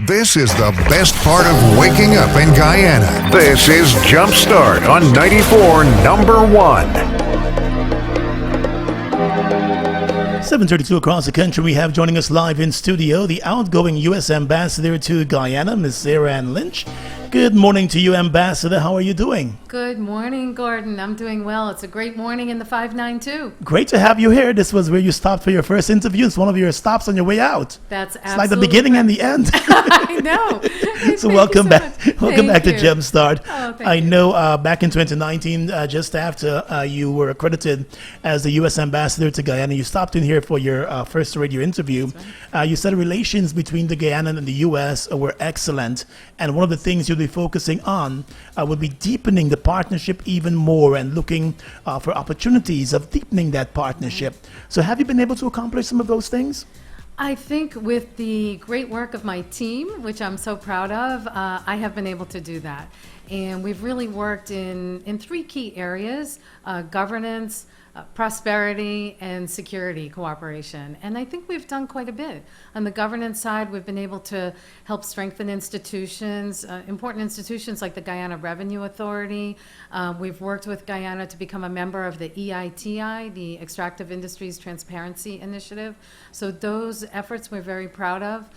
This is the best part of waking up in Guyana. This is Jumpstart on 94 number 1. 7:32 across the country. We have joining us live in studio the outgoing U.S. Ambassador to Guyana, Ms. Sarah Ann Lynch. Good morning to you, Ambassador. How are you doing? Good morning, Gordon. I'm doing well. It's a great morning in the 592. Great to have you here. This was where you stopped for your first interview. It's one of your stops on your way out. That's absolutely It's like the beginning and the end. I know. So welcome back. Welcome back to you. Jumpstart. Oh, thank I you. know back in 2019, just after you were accredited as the U.S. Ambassador to Guyana, you stopped in here for your first radio interview. You said relations between the Guyana and the U.S. were excellent, and one of the things you'll be focusing on would be deepening the partnership even more and looking for opportunities of deepening that partnership. So have you been able to accomplish some of those things? I think with the great work of my team, which I'm so proud of, I have been able to do that. And we've really worked in three key areas: governance, prosperity, and security cooperation. And I think we've done quite a bit. On the governance side, we've been able to help strengthen institutions, important institutions like the Guyana Revenue Authority. We've worked with Guyana to become a member of the EITI, the Extractive Industries Transparency Initiative. So those efforts we're very proud of.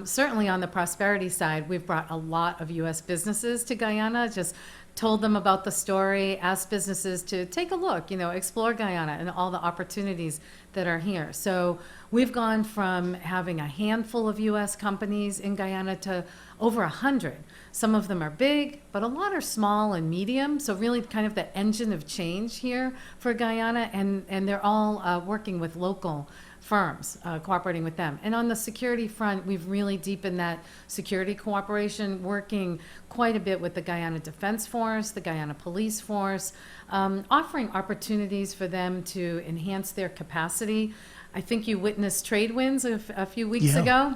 Certainly on the prosperity side, we've brought a lot of U.S. businesses to Guyana, just told them about the story, asked businesses to take a look, explore Guyana and all the opportunities that are here. So we've gone from having a handful of U.S. companies in Guyana to over 100. Some of them are big, but a lot are small and medium. So really kind of the engine of change here for Guyana, and they're all working with local firms, cooperating with them. And on the security front, we've really deepened that security cooperation, working quite a bit with the Guyana Defense Force, the Guyana Police Force, offering opportunities for them to enhance their capacity. I think you witnessed trade winds a few weeks ago.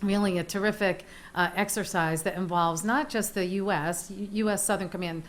Really a terrific exercise that involves not just the U.S. Southern Command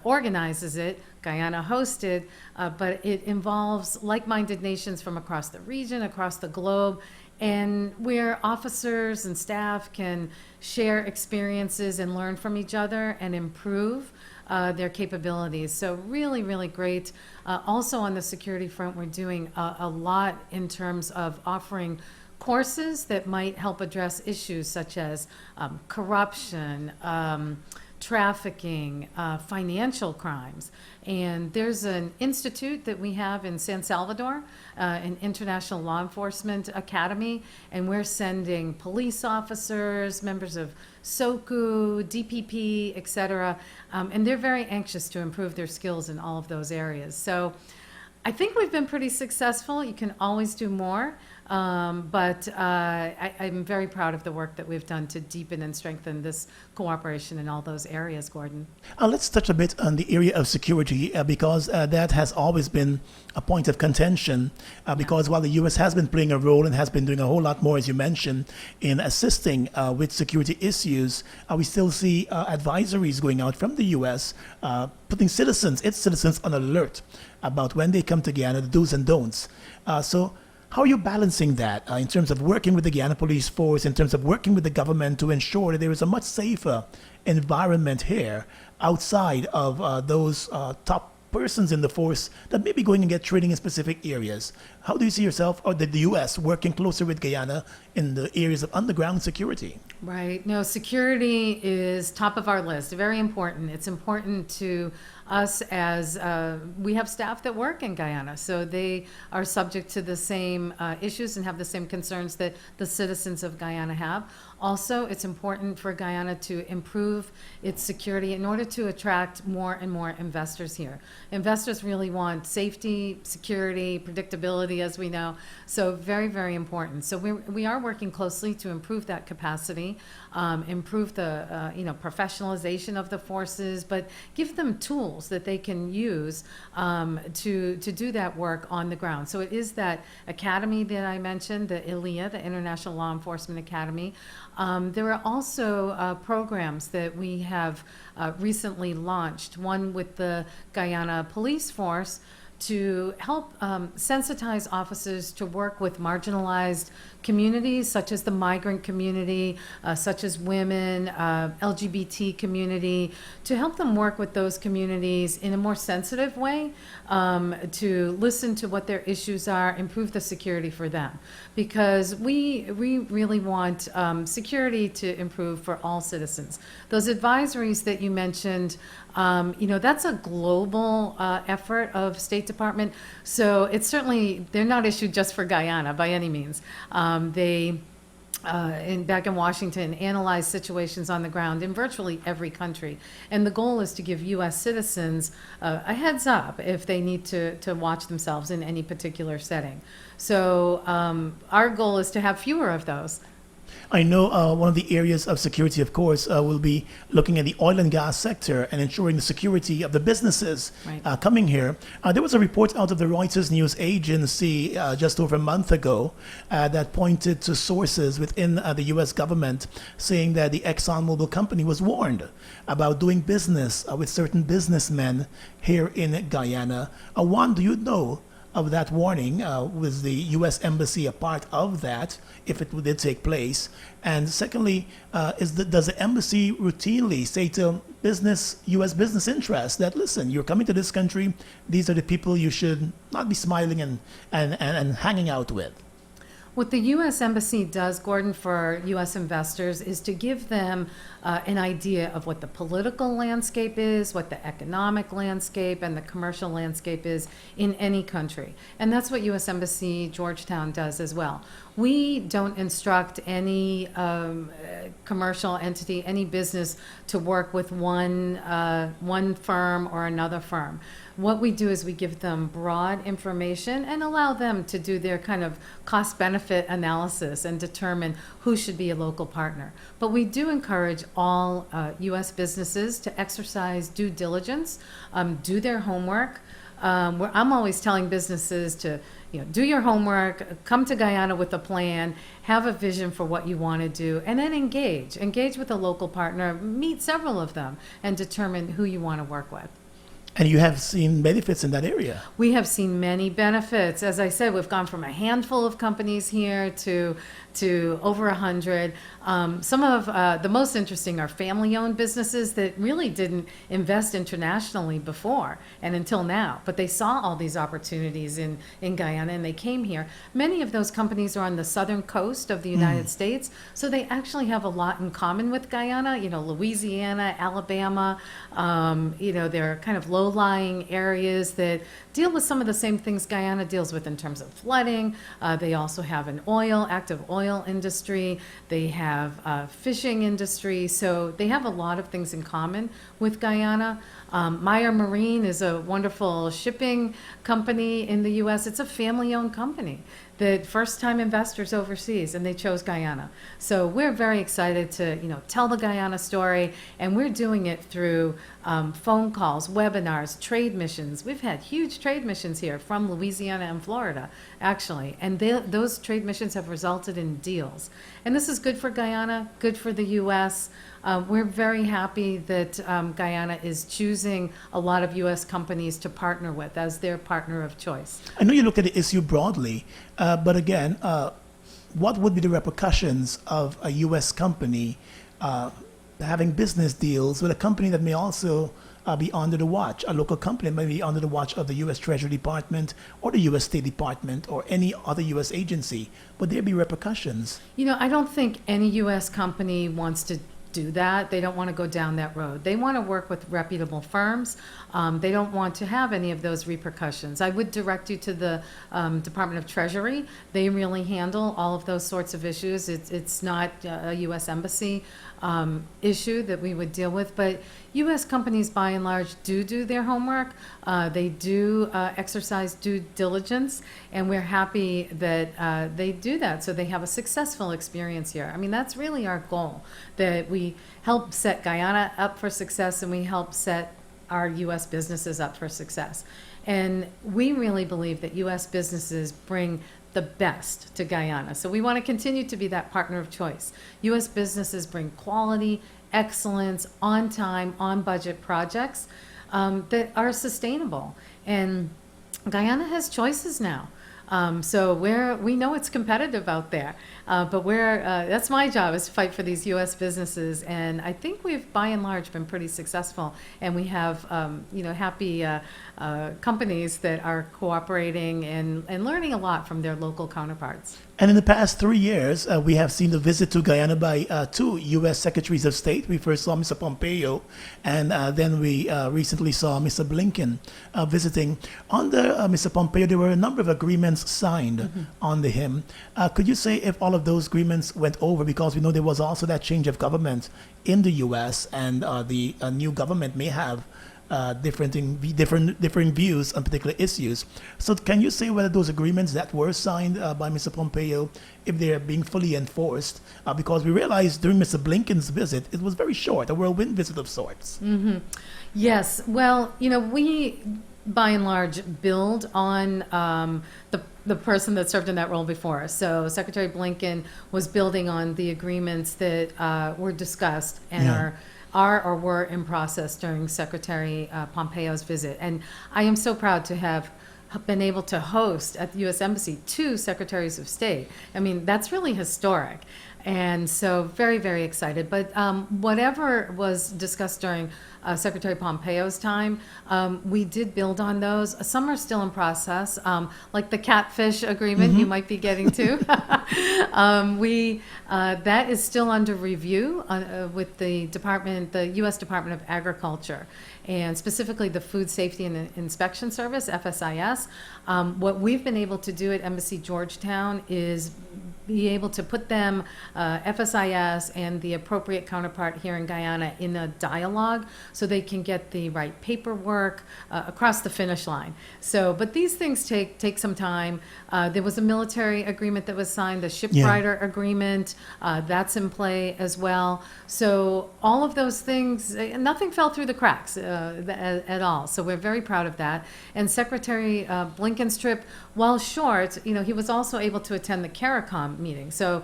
organizes it, Guyana hosted, but it involves like-minded nations from across the region, across the globe, and where officers and staff can share experiences and learn from each other and improve their capabilities. So really, really great. Also on the security front, we're doing a lot in terms of offering courses that might help address issues such as corruption, trafficking, financial crimes. And there's an institute that we have in San Salvador, an International Law Enforcement Academy, and we're sending police officers, members of SOCU, DPP, et cetera, and they're very anxious to improve their skills in all of those areas. So I think we've been pretty successful. You can always do more. But I'm very proud of the work that we've done to deepen and strengthen this cooperation in all those areas, Gordon. Let's touch a bit on the area of security because that has always been a point of contention because while the U.S. has been playing a role and has been doing a whole lot more, as you mentioned, in assisting with security issues, we still see advisories going out from the U.S. Putting its citizens on alert about when they come to Guyana, the do's and don'ts. So how are you balancing that in terms of working with the Guyana Police Force, in terms of working with the government to ensure that there is a much safer environment here outside of those top persons in the force that may be going and get training in specific areas? How do you see yourself or the U.S. working closer with Guyana in the areas of underground security? Right. No, security is top of our list. Very important. It's important to us as we have staff that work in Guyana, so they are subject to the same issues and have the same concerns that the citizens of Guyana have. Also, it's important for Guyana to improve its security in order to attract more and more investors here. Investors really want safety, security, predictability, as we know. So very, very important. So we are working closely to improve that capacity, improve the professionalization of the forces, but give them tools that they can use to do that work on the ground. So it is that academy that I mentioned, the ILEA, the International Law Enforcement Academy. There are also programs that we have recently launched, one with the Guyana Police Force to help sensitize officers to work with marginalized communities, such as the migrant community, such as women, LGBT community, to help them work with those communities in a more sensitive way, to listen to what their issues are, improve the security for them. Because we really want security to improve for all citizens. Those advisories that you mentioned, that's a global effort of State Department. So it's certainly, they're not issued just for Guyana by any means. They, back in Washington, analyze situations on the ground in virtually every country. And the goal is to give U.S. citizens a heads up if they need to watch themselves in any particular setting. So our goal is to have fewer of those. I know one of the areas of security, of course, will be looking at the oil and gas sector and ensuring the security of the businesses Right. coming here. There was a report out of the Reuters news agency just over a month ago that pointed to sources within the U.S. government saying that the Exxon Mobil company was warned about doing business with certain businessmen here in Guyana. Juan, do you know of that warning? Was the U.S. Embassy a part of that, if it did take place? And secondly, does the embassy routinely say to U.S. business interests that, listen, you're coming to this country, these are the people you should not be smiling and hanging out with? What the U.S. Embassy does, Gordon, for U.S. investors is to give them an idea of what the political landscape is, what the economic landscape and the commercial landscape is in any country. And that's what U.S. Embassy Georgetown does as well. We don't instruct any commercial entity, any business to work with one firm or another firm. What we do is we give them broad information and allow them to do their kind of cost-benefit analysis and determine who should be a local partner. But we do encourage all U.S. businesses to exercise due diligence, do their homework. I'm always telling businesses to do your homework, come to Guyana with a plan, have a vision for what you want to do, and then engage with a local partner, meet several of them, and determine who you want to work with. And you have seen benefits in that area. We have seen many benefits. As I said, we've gone from a handful of companies here to over 100. Some of the most interesting are family-owned businesses that really didn't invest internationally before and until now, but they saw all these opportunities in Guyana and they came here. Many of those companies are on the southern coast of the United States, so they actually have a lot in common with Guyana. Louisiana, Alabama, they're kind of low-lying areas that deal with some of the same things Guyana deals with in terms of flooding. They also have an active oil industry. They have fishing industry. So they have a lot of things in common with Guyana. Meyer Marine is a wonderful shipping company in the U.S. It's a family-owned company that first-time investors overseas, and they chose Guyana. So we're very excited to, tell the Guyana story, and we're doing it through phone calls, webinars, trade missions. We've had huge trade missions here from Louisiana and Florida, actually, and those trade missions have resulted in deals. And this is good for Guyana, good for the U.S. We're very happy that Guyana is choosing a lot of U.S. companies to partner with as their partner of choice. I know you look at the issue broadly, but again, what would be the repercussions of a U.S. company having business deals with a company that may also be under the watch, a local company may be under the watch of the U.S. Treasury Department or the U.S. State Department or any other U.S. agency? Would there be repercussions? I don't think any U.S. company wants to do that. They don't want to go down that road. They want to work with reputable firms. They don't want to have any of those repercussions. I would direct you to the Department of Treasury. They really handle all of those sorts of issues. It's not a U.S. Embassy issue that we would deal with, but U.S. companies by and large do their homework. They do exercise due diligence, and we're happy that they do that so they have a successful experience here. I mean, that's really our goal, that we help set Guyana up for success and we help set our U.S. businesses up for success. And we really believe that U.S. businesses bring the best to Guyana. So we want to continue to be that partner of choice. U.S. businesses bring quality, excellence, on time, on budget projects that are sustainable. And Guyana has choices now. So we know it's competitive out there, but that's my job, is to fight for these U.S. businesses, and I think we've by and large been pretty successful, and we have happy companies that are cooperating and learning a lot from their local counterparts. And in the past 3 years, we have seen the visit to Guyana by two U.S. Secretaries of State. We first saw Mr. Pompeo, and then we recently saw Mr. Blinken visiting. Under Mr. Pompeo, there were a number of agreements signed under him. Could you say if all of those agreements went over? Because we know there was also that change of government in the U.S., and the new government may have different views on particular issues. So can you say whether those agreements that were signed by Mr. Pompeo, if they're being fully enforced? Because we realized during Mr. Blinken's visit, it was very short, a whirlwind visit of sorts. Yes, well, we by and large build on the person that served in that role before us. So Secretary Blinken was building on the agreements that were discussed and are or were in process during Secretary Pompeo's visit. And I am so proud to have been able to host at the U.S. Embassy 2 Secretaries of State. I mean, that's really historic. And so very, very excited. But whatever was discussed during Secretary Pompeo's time, we did build on those. Some are still in process, like the catfish agreement you might be getting to. That is still under review with the U.S. Department of Agriculture, and specifically the Food Safety and Inspection Service, FSIS. What we've been able to do at Embassy Georgetown is be able to put them, FSIS and the appropriate counterpart here in Guyana, in a dialogue so they can get the right paperwork across the finish line. So, but these things take some time. There was a military agreement that was signed, the shipwriter agreement, that's in play as well. So all of those things, nothing fell through the cracks at all. So we're very proud of that. And Secretary Blinken's trip, while short, he was also able to attend the CARICOM meeting. So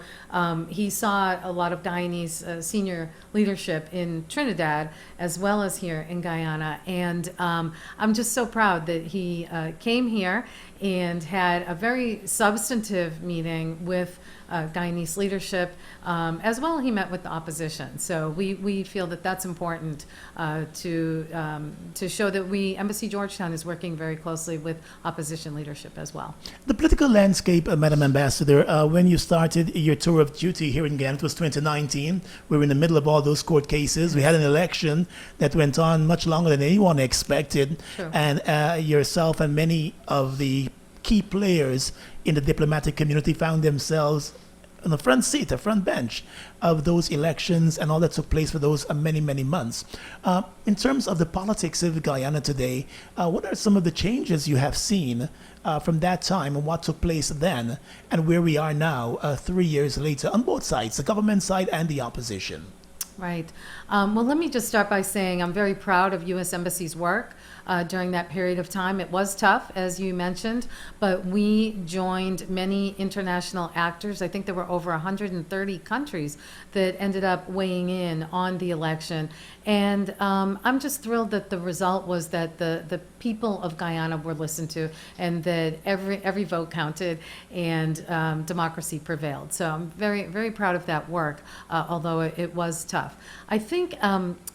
he saw a lot of Guyanese senior leadership in Trinidad as well as here in Guyana. And I'm just so proud that he came here and had a very substantive meeting with Guyanese leadership. As well, he met with the opposition. So we feel that that's important to show that Embassy Georgetown is working very closely with opposition leadership as well. The political landscape, Madam Ambassador, when you started your tour of duty here in Guyana, it was 2019. We were in the middle of all those court cases. We had an election that went on much longer than anyone expected. True. And yourself and many of the key players in the diplomatic community found themselves on the front seat, the front bench of those elections and all that took place for those many, many months. In terms of the politics of Guyana today, what are some of the changes you have seen from that time and what took place then and where we are now 3 years later on both sides, the government side and the opposition? Right. Well, let me just start by saying I'm very proud of U.S. Embassy's work during that period of time. It was tough, as you mentioned, but we joined many international actors. I think there were over 130 countries that ended up weighing in on the election. And I'm just thrilled that the result was that the people of Guyana were listened to and that every vote counted and democracy prevailed. So I'm very, very proud of that work, although it was tough. I think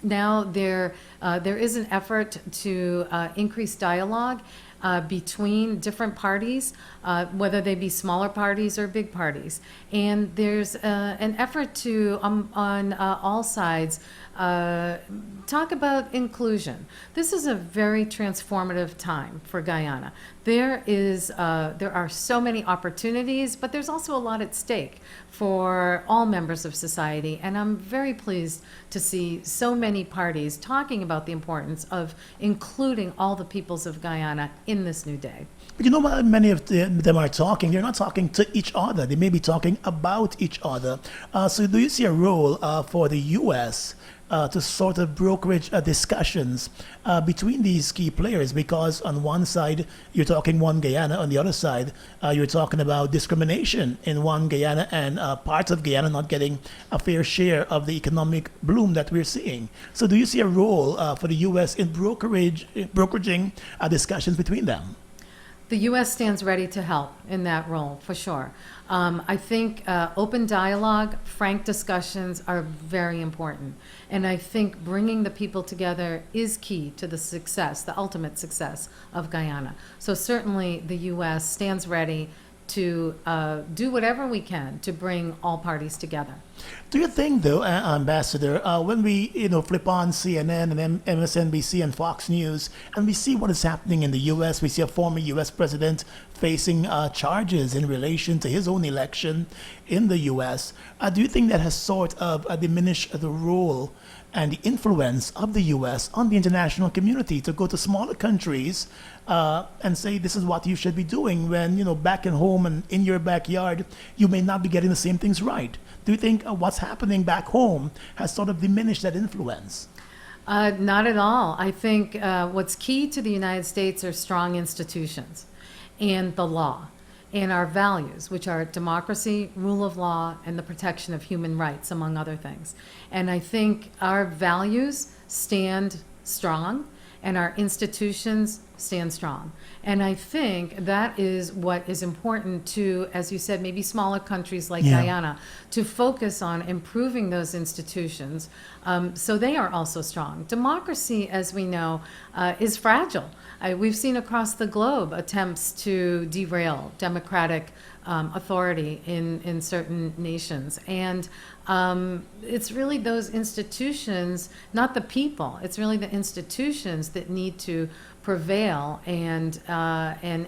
now there is an effort to increase dialogue between different parties, whether they be smaller parties or big parties. And there's an effort to, on all sides, talk about inclusion. This is a very transformative time for Guyana. There are so many opportunities, but there's also a lot at stake for all members of society. And I'm very pleased to see so many parties talking about the importance of including all the peoples of Guyana in this new day. But many of them are talking. They're not talking to each other. They may be talking about each other. So do you see a role for the U.S. To sort of brokerage discussions between these key players? Because on one side, you're talking one Guyana. On the other side, you're talking about discrimination in one Guyana and parts of Guyana not getting a fair share of the economic bloom that we're seeing. So do you see a role for the U.S. in brokeraging discussions between them? The U.S. stands ready to help in that role, for sure. I think open dialogue, frank discussions are very important. And I think bringing the people together is key to the success, the ultimate success of Guyana. So certainly the U.S. stands ready to do whatever we can to bring all parties together. Do you think, though, Ambassador, when we flip on CNN and MSNBC and Fox News, and we see what is happening in the U.S., we see a former U.S. president facing charges in relation to his own election in the U.S., do you think that has sort of diminished the role and the influence of the U.S. on the international community to go to smaller countries and say this is what you should be doing when, back at home and in your backyard, you may not be getting the same things right? Do you think what's happening back home has sort of diminished that influence? Not at all. I think what's key to the United States are strong institutions and the law and our values, which are democracy, rule of law, and the protection of human rights, among other things. And I think our values stand strong and our institutions stand strong. And I think that is what is important to, as you said, maybe smaller countries like Guyana, to focus on improving those institutions so they are also strong. Democracy, as we know, is fragile. We've seen across the globe attempts to derail democratic authority in certain nations. And it's really those institutions, not the people, it's really the institutions that need to prevail and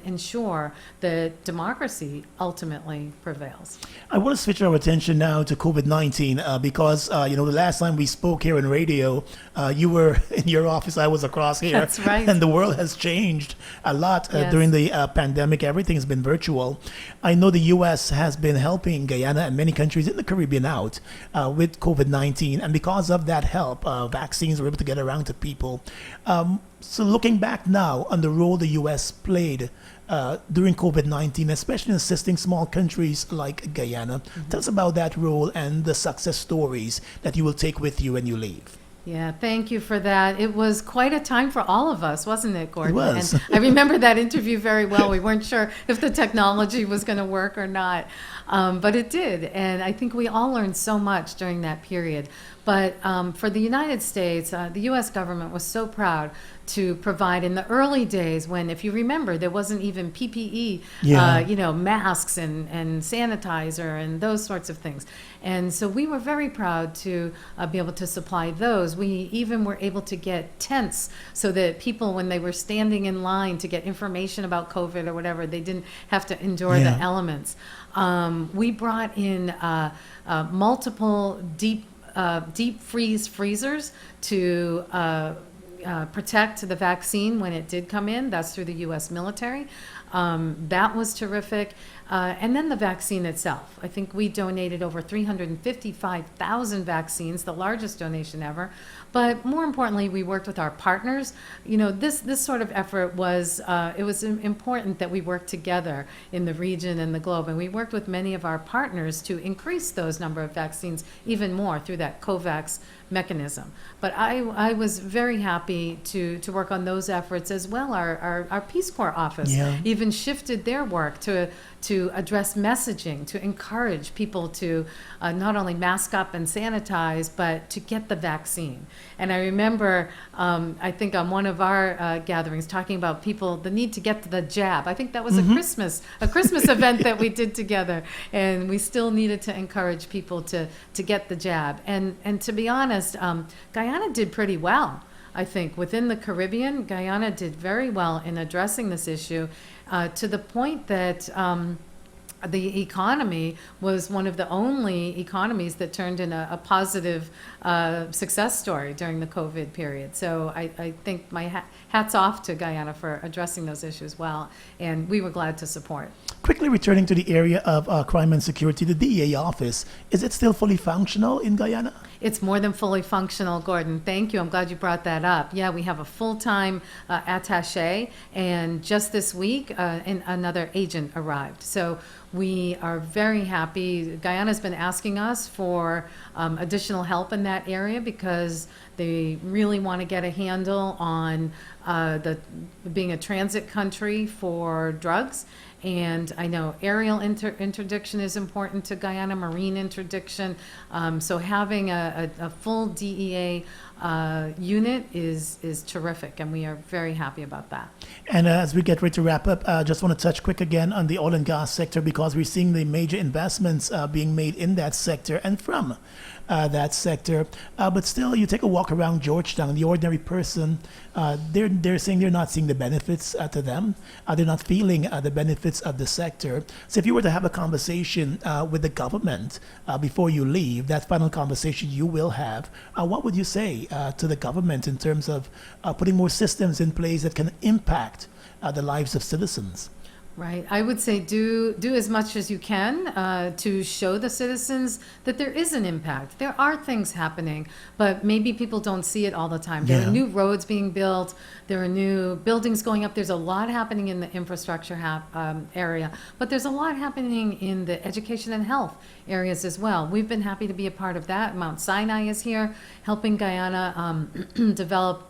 ensure that democracy ultimately prevails. I want to switch our attention now to COVID-19 because, the last time we spoke here in radio, you were in your office, I was across here. That's right. And the world has changed a lot during the pandemic. Everything has been virtual. I know the U.S. has been helping Guyana and many countries in the Caribbean out with COVID-19. And because of that help, vaccines were able to get around to people. So looking back now on the role the U.S. played during COVID-19, especially in assisting small countries like Guyana, tell us about that role and the success stories that you will take with you when you leave. Yeah, thank you for that. It was quite a time for all of us, wasn't it, Gordon? It was. And I remember that interview very well. We weren't sure if the technology was going to work or not, but it did. And I think we all learned so much during that period. But for the United States, the U.S. government was so proud to provide in the early days when, if you remember, there wasn't even PPE, masks and sanitizer and those sorts of things. And so we were very proud to be able to supply those. We even were able to get tents so that people, when they were standing in line to get information about COVID or whatever, they didn't have to endure the elements. We brought in multiple deep freezers to protect the vaccine when it did come in. That's through the U.S. military. That was terrific. And then the vaccine itself. I think we donated over 355,000 vaccines, the largest donation ever. But more importantly, we worked with our partners. This sort of effort was, it was important that we worked together in the region and the globe. And we worked with many of our partners to increase those number of vaccines even more through that COVAX mechanism. But I was very happy to work on those efforts as well. Our Peace Corps office even shifted their work to address messaging, to encourage people to not only mask up and sanitize, but to get the vaccine. And I remember, I think on one of our gatherings, talking about people, the need to get the jab. I think that was a Christmas event that we did together, and we still needed to encourage people to get the jab. And to be honest, Guyana did pretty well. I think within the Caribbean, Guyana did very well in addressing this issue to the point that the economy was one of the only economies that turned in a positive success story during the COVID period. So I think my hats off to Guyana for addressing those issues well, and we were glad to support. Quickly returning to the area of crime and security, the DEA office, is it still fully functional in Guyana? It's more than fully functional, Gordon. Thank you. I'm glad you brought that up. Yeah, we have a full-time attaché, and just this week, another agent arrived. So we are very happy. Guyana's been asking us for additional help in that area because they really want to get a handle on being a transit country for drugs. And I know aerial interdiction is important to Guyana, marine interdiction. So having a full DEA unit is terrific, and we are very happy about that. And as we get ready to wrap up, I just want to touch quick again on the oil and gas sector, because we're seeing the major investments being made in that sector and from that sector. But still, you take a walk around Georgetown, the ordinary person, they're saying they're not seeing the benefits to them. They're not feeling the benefits of the sector. So if you were to have a conversation with the government before you leave, that final conversation you will have, what would you say to the government in terms of putting more systems in place that can impact the lives of citizens? Right. I would say do as much as you can to show the citizens that there is an impact. There are things happening, but maybe people don't see it all the time. There are new roads being built. There are new buildings going up. There's a lot happening in the infrastructure area, but there's a lot happening in the education and health areas as well. We've been happy to be a part of that. Mount Sinai is here helping Guyana develop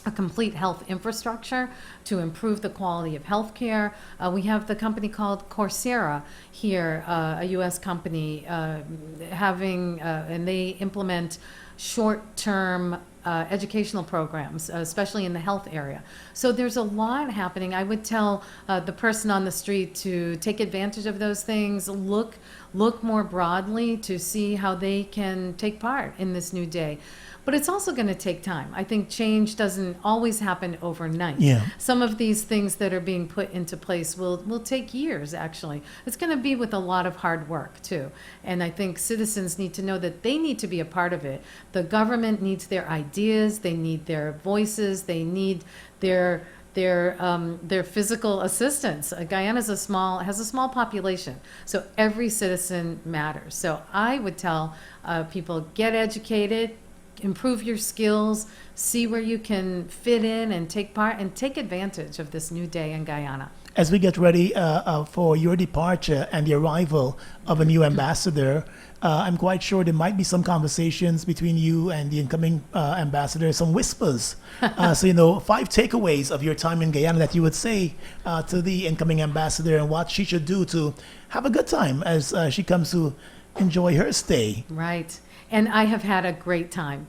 a complete health infrastructure to improve the quality of health care. We have the company called Coursera here, a U.S. company, and they implement short-term educational programs, especially in the health area. So there's a lot happening. I would tell the person on the street to take advantage of those things, look more broadly to see how they can take part in this new day. But it's also going to take time. I think change doesn't always happen overnight. Some of these things that are being put into place will take years, actually. It's going to be with a lot of hard work, too. And I think citizens need to know that they need to be a part of it. The government needs their ideas. They need their voices. They need their physical assistance. Guyana has a small population, so every citizen matters. So I would tell people, get educated, improve your skills, see where you can fit in and take part, and take advantage of this new day in Guyana. As we get ready for your departure and the arrival of a new ambassador, I'm quite sure there might be some conversations between you and the incoming ambassador, some whispers. So, 5 takeaways of your time in Guyana that you would say to the incoming ambassador, and what she should do to have a good time as she comes to enjoy her stay. Right. And I have had a great time.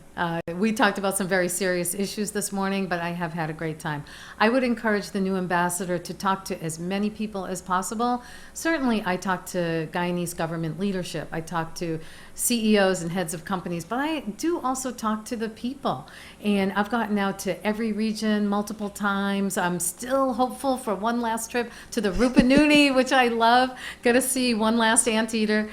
We talked about some very serious issues this morning, but I have had a great time. I would encourage the new ambassador to talk to as many people as possible. Certainly, I talk to Guyanese government leadership. I talk to CEOs and heads of companies, but I do also talk to the people. And I've gotten out to every region multiple times. I'm still hopeful for one last trip to the Rupununi, which I love. Going to see one last anteater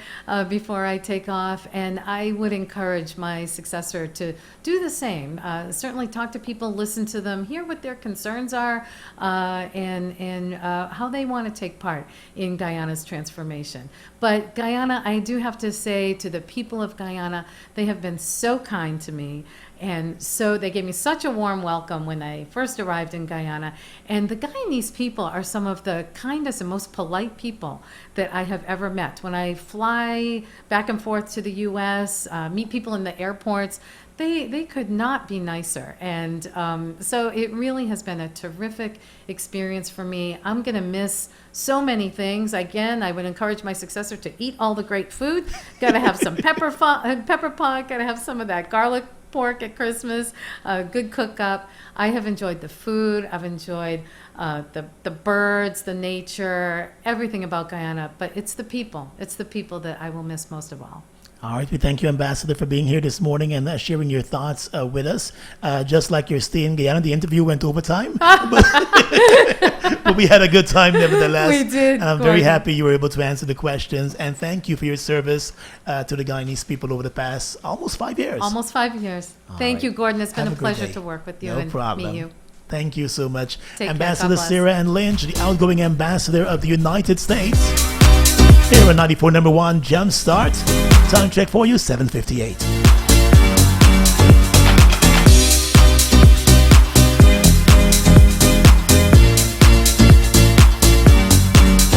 before I take off. And I would encourage my successor to do the same. Certainly talk to people, listen to them, hear what their concerns are, and how they want to take part in Guyana's transformation. But Guyana, I do have to say to the people of Guyana, they have been so kind to me. And so they gave me such a warm welcome when I first arrived in Guyana. And the Guyanese people are some of the kindest and most polite people that I have ever met. When I fly back and forth to the U.S., meet people in the airports, they could not be nicer. And so it really has been a terrific experience for me. I'm going to miss so many things. Again, I would encourage my successor to eat all the great food. Got to have some pepper pot, got to have some of that garlic pork at Christmas, good cook up. I have enjoyed the food. I've enjoyed the birds, the nature, everything about Guyana. But it's the people. It's the people that I will miss most of all. All right, we thank you, Ambassador, for being here this morning and sharing your thoughts with us. Just like your stay in Guyana, the interview went overtime, but we had a good time nevertheless. We did. And I'm very happy you were able to answer the questions. And thank you for your service to the Guyanese people over the past almost 5 years. Almost 5 years. Thank you, Gordon. It's been a pleasure to work with you and meet you. Thank you so much. Take Ambassador care. Sarah Ann Lynch, the outgoing ambassador of the United States. Here on 94.1 Jumpstart. Time check for you, 7:58.